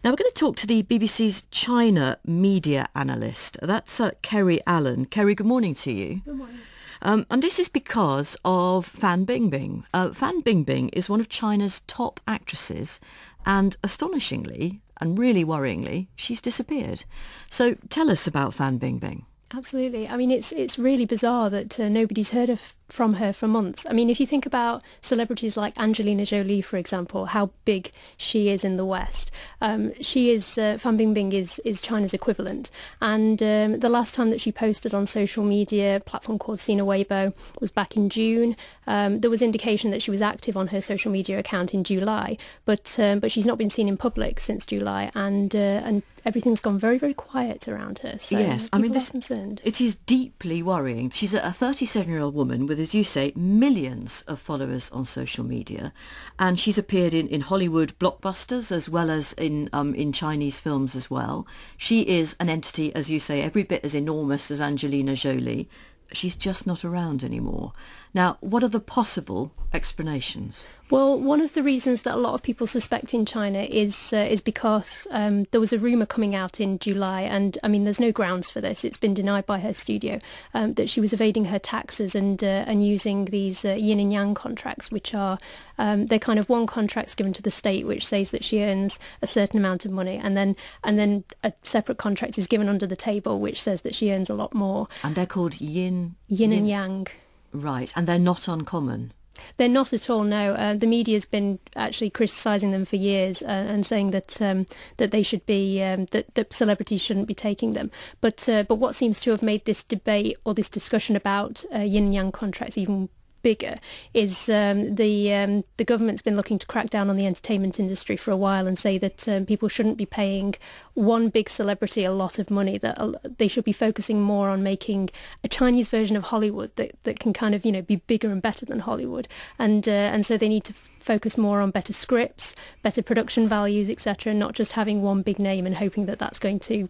Now we're going to talk to the BBC's China media analyst. That's Kerry Allen. Kerry, good morning to you. Good morning. And this is because of Fan Bingbing. Fan Bingbing is one of China's top actresses, and astonishingly, and really worryingly, she's disappeared. So tell us about Fan Bingbing. Absolutely. I mean, it's really bizarre that nobody's heard from her for months. I mean, if you think about celebrities like Angelina Jolie, for example, how big she is in the West, Fan Bingbing is China's equivalent. And the last time that she posted on social media, a platform called Sina Weibo, was back in June. There was indication that she was active on her social media account in July, but she's not been seen in public since July, and everything's gone very, very quiet around her. So yes, I mean, it is deeply worrying. She's a 37-year-old woman with, as you say, millions of followers on social media, and she's appeared in Hollywood blockbusters as well as in Chinese films as well. She is an entity, as you say, every bit as enormous as Angelina Jolie. She's just not around anymore. Now, what are the possible explanations? Well, one of the reasons that a lot of people suspect in China is because there was a rumour coming out in July, and I mean, there's no grounds for this. It's been denied by her studio, that she was evading her taxes and using these yin and yang contracts, which are they're kind of one contract's given to the state, which says that she earns a certain amount of money, and then a separate contract is given under the table, which says that she earns a lot more. And they're called yin and yang. Right, and they're not uncommon. They're not at all, no. The media's been actually criticising them for years and saying that they should be that celebrities shouldn't be taking them. But what seems to have made this debate or this discussion about yin and yang contracts even bigger is the government's been looking to crack down on the entertainment industry for a while and say that people shouldn't be paying one big celebrity a lot of money, that they should be focusing more on making a Chinese version of Hollywood that can kind of, be bigger and better than Hollywood, and so they need to focus more on better scripts, better production values, etc., not just having one big name and hoping that that's going to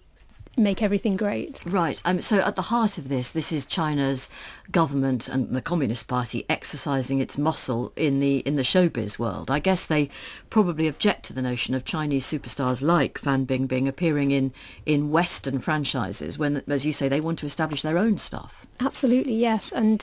make everything great. Right. So at the heart of this is China's government and the Communist Party exercising its muscle in the showbiz world. I guess they probably object to the notion of Chinese superstars like Fan Bingbing appearing in Western franchises when, as you say, they want to establish their own stuff. Absolutely, yes, and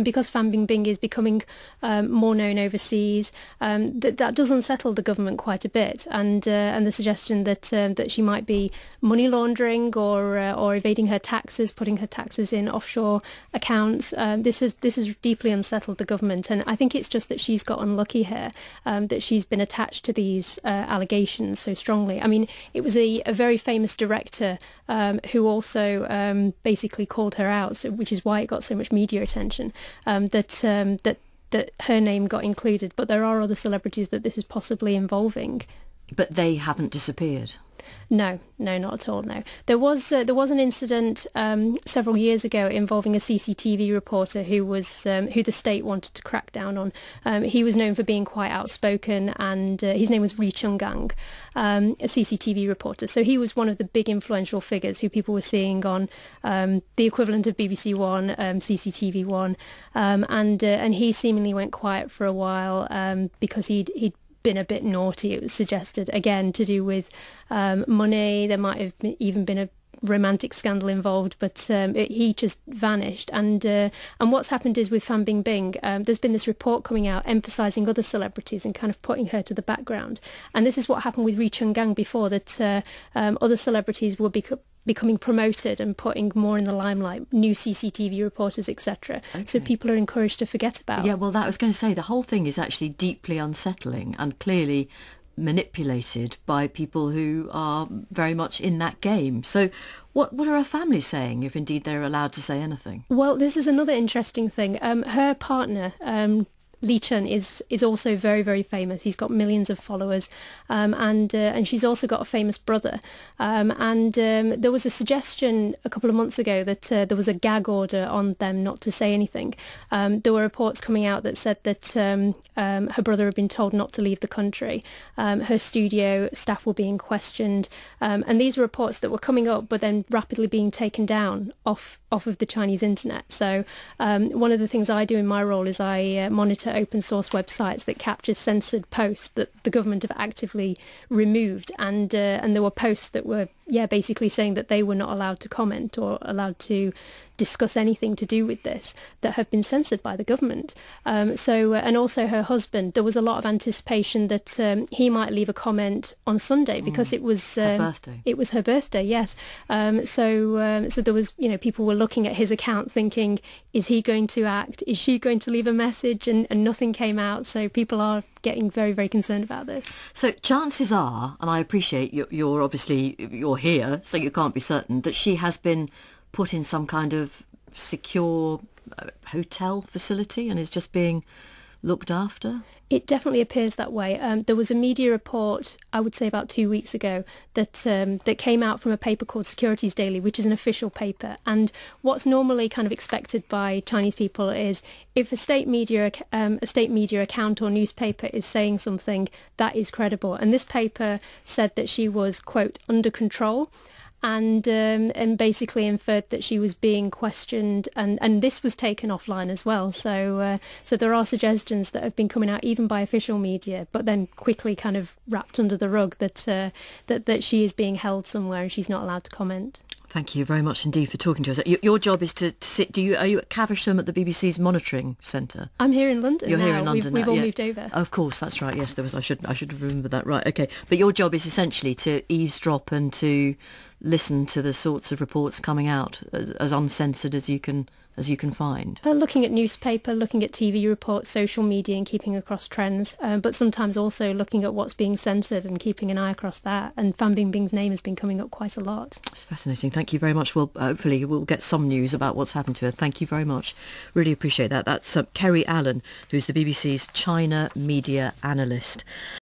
because Fan Bingbing is becoming more known overseas, that does unsettle the government quite a bit, and the suggestion that she might be money laundering or evading her taxes, putting her taxes in offshore accounts. This has deeply unsettled the government, and I think it's just that she's got unlucky here, that she's been attached to these allegations so strongly. I mean, it was a very famous director who also basically called her out, which is why it got so much media attention, that her name got included. But there are other celebrities that this is possibly involving. But they haven't disappeared. No, not at all, no. There was an incident several years ago involving a CCTV reporter who the state wanted to crack down on. He was known for being quite outspoken, and his name was Ri Chungang, a CCTV reporter. So he was one of the big influential figures who people were seeing on the equivalent of BBC One, CCTV One, and he seemingly went quiet for a while because he'd been a bit naughty. It was suggested, again, to do with money. There might have even been a romantic scandal involved, but he just vanished. And what's happened is with Fan Bingbing, there's been this report coming out emphasising other celebrities and kind of putting her to the background. And this is what happened with Ri Chungang before, that other celebrities were becoming promoted and putting more in the limelight, new CCTV reporters, etc. Okay. So people are encouraged to forget about. Yeah, well, that I was going to say, the whole thing is actually deeply unsettling and clearly manipulated by people who are very much in that game. So what are her family saying, if indeed they're allowed to say anything? Well, this is another interesting thing. Her partner, Li Chun, is also very, very famous. He's got millions of followers, and she's also got a famous brother. There was a suggestion a couple of months ago that there was a gag order on them not to say anything. There were reports coming out that said that her brother had been told not to leave the country. Her studio staff were being questioned, and these were reports that were coming up, but then rapidly being taken down off of the Chinese internet. So one of the things I do in my role is I monitor open source websites that capture censored posts that the government have actively removed, and there were posts that were basically saying that they were not allowed to comment or allowed to discuss anything to do with this, that have been censored by the government. And also her husband, there was a lot of anticipation that he might leave a comment on Sunday because it was her birthday. It was her birthday, yes. So there was, people were looking at his account thinking, is he going to act? Is she going to leave a message? And nothing came out. So people are getting very, very concerned about this. So chances are, and I appreciate you're here, so you can't be certain, that she has been put in some kind of secure hotel facility and is just being looked after? It definitely appears that way. There was a media report, I would say about 2 weeks ago, that came out from a paper called Securities Daily, which is an official paper. And what's normally kind of expected by Chinese people is if a state media account or newspaper is saying something, that is credible. And this paper said that she was, quote, under control, and basically inferred that she was being questioned, and this was taken offline as well. So there are suggestions that have been coming out even by official media, but then quickly kind of wrapped under the rug that she is being held somewhere and she's not allowed to comment. Thank you very much indeed for talking to us. Your job is to sit. Are you at Caversham at the BBC's monitoring centre? I'm here in London. You're now. Here in London. We've all moved over. Of course, that's right. Yes, there was. I should remember that. Right. Okay. But your job is essentially to eavesdrop and to listen to the sorts of reports coming out as uncensored as you can find. Looking at newspaper, looking at TV reports, social media, and keeping across trends, but sometimes also looking at what's being censored and keeping an eye across that. And Fan Bingbing's name has been coming up quite a lot. It's fascinating. Thank you very much. Well, hopefully we'll get some news about what's happened to her. Thank you very much. Really appreciate that. That's Kerry Allen, who's the BBC's China media analyst.